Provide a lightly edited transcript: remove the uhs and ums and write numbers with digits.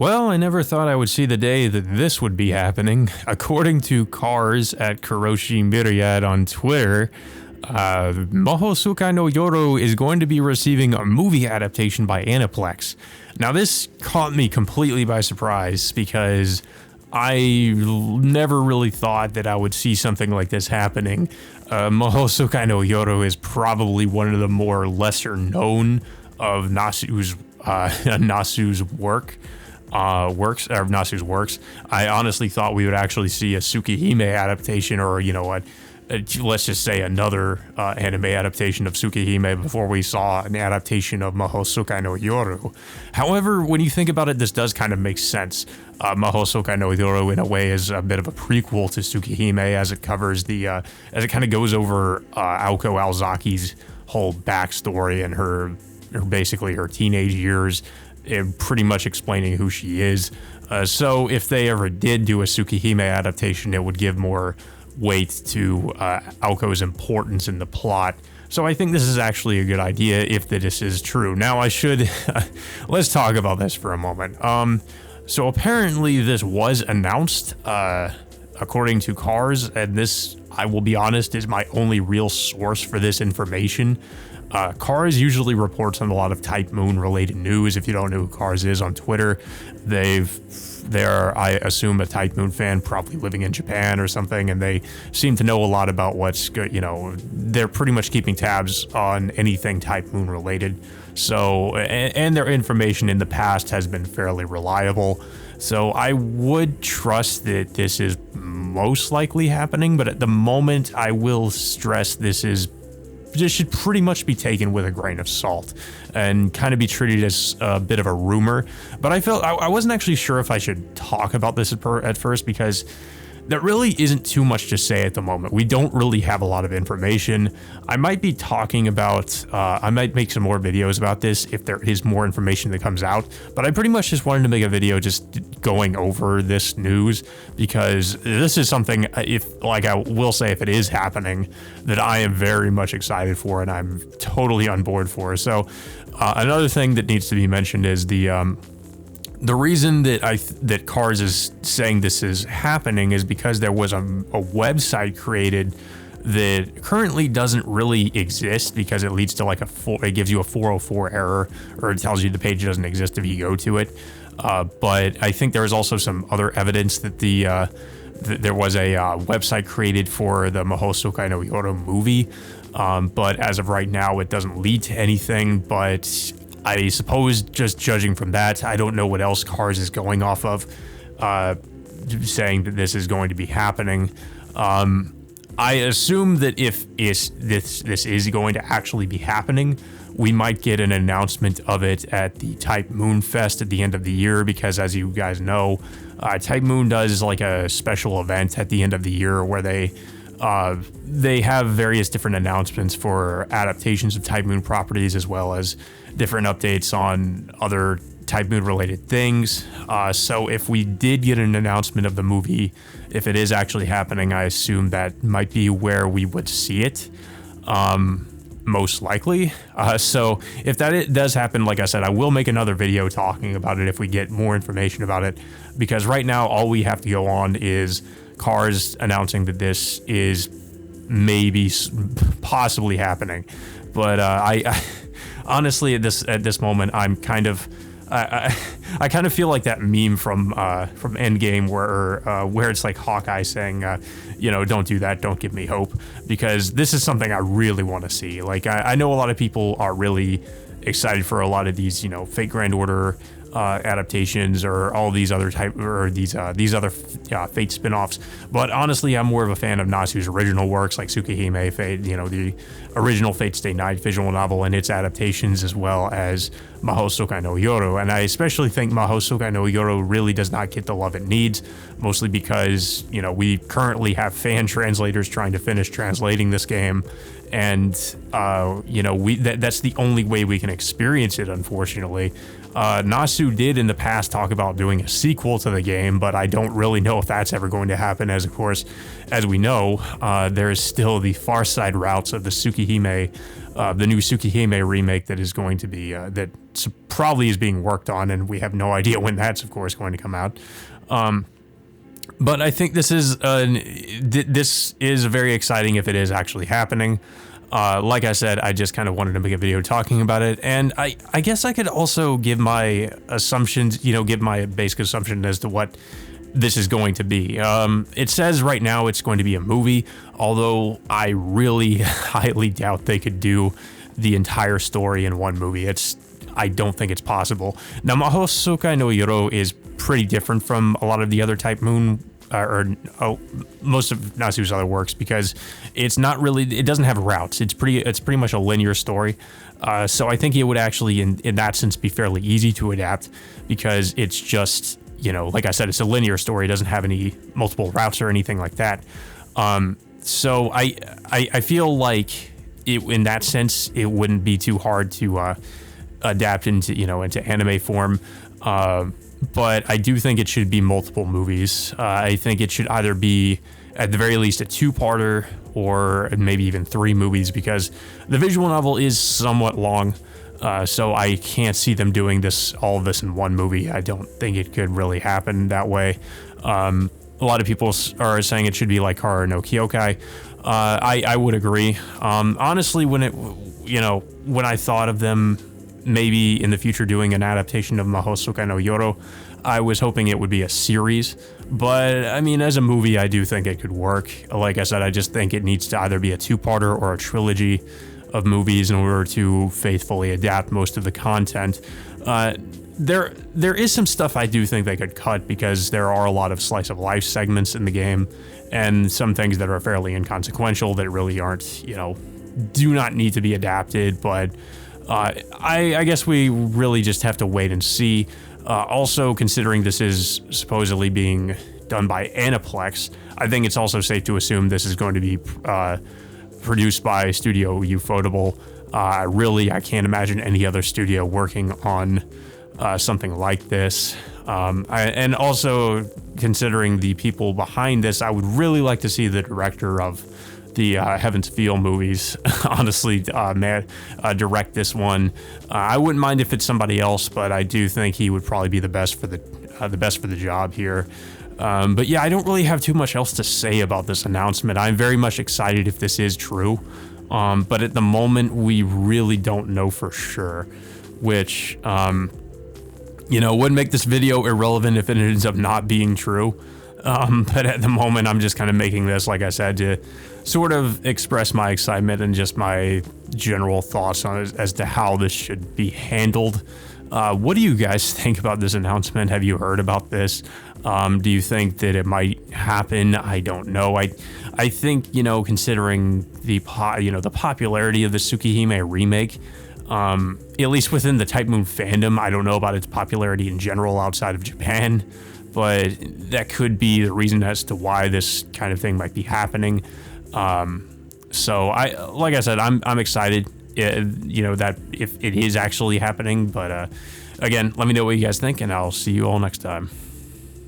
Well, I never thought I would see the day that this would be happening. According to Cars at Kuroshi Myriad on Twitter, Maho Sukai no Yoro is going to be receiving a movie adaptation by Aniplex. Now, this caught me completely by surprise because I never really thought that I would see something like this happening. Maho Sukai no Yoro is probably one of the more lesser known of Nasu's works. I honestly thought we would actually see a Tsukihime adaptation, or let's just say another anime adaptation of Tsukihime before we saw an adaptation of Maho Sukai no Yoru. However, when you think about it, this does kind of make sense. Maho Sukai no Yoru, in a way, is a bit of a prequel to Tsukihime, as it covers as it kind of goes over Aoko Alzaki's whole backstory and her teenage years, and pretty much explaining who she is. So if they ever did do a Tsukihime adaptation, it would give more weight to Aoko's importance in the plot. So I think this is actually a good idea if this is true. Now let's talk about this for a moment. So apparently this was announced, according to Cars, and this, I will be honest, is my only real source for this information. Cars usually reports on a lot of Type Moon related news. If you don't know who Cars is on Twitter, they're, I assume, a Type Moon fan, probably living in Japan or something, and they seem to know a lot about what's good. They're pretty much keeping tabs on anything Type Moon related. So, and their information in the past has been fairly reliable. So I would trust that this is most likely happening, but at the moment, I will stress this should pretty much be taken with a grain of salt and kind of be treated as a bit of a rumor. But I wasn't actually sure if I should talk about this at first, because there really isn't too much to say at the moment. We don't really have a lot of information. I might be talking about, I might make some more videos about this if there is more information that comes out, but I pretty much just wanted to make a video just going over this news, because this is something, I will say, if it is happening, that I am very much excited for and I'm totally on board for. So another thing that needs to be mentioned is the reason that Cars is saying this is happening is because there was a website created that currently doesn't really exist, because it leads to it gives you a 404 error, or it tells you the page doesn't exist if you go to it. But I think there is also some other evidence that there was a website created for the Maho Sukai no Yoro movie. But as of right now, it doesn't lead to anything. But I suppose, just judging from that, I don't know what else Cars is going off of, saying that this is going to be happening. I assume that if this is going to actually be happening, we might get an announcement of it at the Type Moon Fest at the end of the year, because as you guys know, Type Moon does like a special event at the end of the year where they have various different announcements for adaptations of Type Moon properties, as well as different updates on other Type Moon related things. So if we did get an announcement of the movie, if it is actually happening, I assume that might be where we would see it, most likely. So if that does happen, like I said, I will make another video talking about it if we get more information about it, because right now all we have to go on is Cars announcing that this is maybe possibly happening. But I honestly, at this moment, I'm kind of I kind of feel like that meme from Endgame where it's like Hawkeye saying, don't do that, don't give me hope, because this is something I really want to see. Like I know a lot of people are really excited for a lot of these, Fate Grand Order adaptations, or all these other these other Fate spin-offs. But honestly, I'm more of a fan of Nasu's original works, like Tsukihime Fate, the original Fate Stay Night visual novel and its adaptations, as well as Maho Sukai no Yoro. And I especially think Maho Sukai no Yoro really does not get the love it needs, mostly because, we currently have fan translators trying to finish translating this game. And, that's the only way we can experience it, unfortunately. Nasu did in the past talk about doing a sequel to the game, but I don't really know if that's ever going to happen, as of course, as we know, there is still the Far Side routes of the Tsukihime, the new Tsukihime remake that is going to be, that probably is being worked on, and we have no idea when that's, of course, going to come out. But I think this is very exciting if it is actually happening. Like I said, I just kind of wanted to make a video talking about it, and I guess I could also give my assumptions, give my basic assumption as to what this is going to be. It says right now it's going to be a movie, although I really highly doubt they could do the entire story in one movie. I don't think it's possible. Now, Mahoyo Sukai no Yoro is pretty different from a lot of the other Type Moon most of Nasu's other works, because it doesn't have routes. It's pretty much a linear story. So I think it would actually, in that sense, be fairly easy to adapt, because it's just, like I said, it's a linear story. It doesn't have any multiple routes or anything like that. So I feel like in that sense, it wouldn't be too hard to adapt into anime form. But I do think it should be multiple movies. I think it should either be, at the very least, a two-parter, or maybe even 3 movies, because the visual novel is somewhat long. So I can't see them doing all of this in one movie. I don't think it could really happen that way. A lot of people are saying it should be like Haru no Kyokai. I would agree. Honestly, when I thought of them maybe in the future doing an adaptation of Mahoyo Sukai no Yoro, I was hoping it would be a series. But I mean, as a movie, I do think it could work. Like I said, I just think it needs to either be a 2-parter or a trilogy of movies in order to faithfully adapt most of the content. There is some stuff I do think they could cut, because there are a lot of slice of life segments in the game, and some things that are fairly inconsequential that really aren't, do not need to be adapted. But I guess we really just have to wait and see. Also, considering this is supposedly being done by Aniplex, I think it's also safe to assume this is going to be produced by Studio Ufotable. Really, I can't imagine any other studio working on something like this. And also, considering the people behind this, I would really like to see the director of the Heaven's Feel movies, honestly, direct this one. I wouldn't mind if it's somebody else, but I do think he would probably be the best for the job here. But yeah, I don't really have too much else to say about this announcement. I'm very much excited if this is true, but at the moment we really don't know for sure, which would make this video irrelevant if it ends up not being true. But at the moment, I'm just kind of making this, like I said, to sort of express my excitement and just my general thoughts on it as to how this should be handled. What do you guys think about this announcement? Have you heard about this? Do you think that it might happen? I don't know. I think, considering the popularity of the Tsukihime remake, at least within the Type Moon fandom, I don't know about its popularity in general outside of Japan, but that could be the reason as to why this kind of thing might be happening. So like I said, I'm excited, that if it is actually happening. But again, let me know what you guys think, and I'll see you all next time.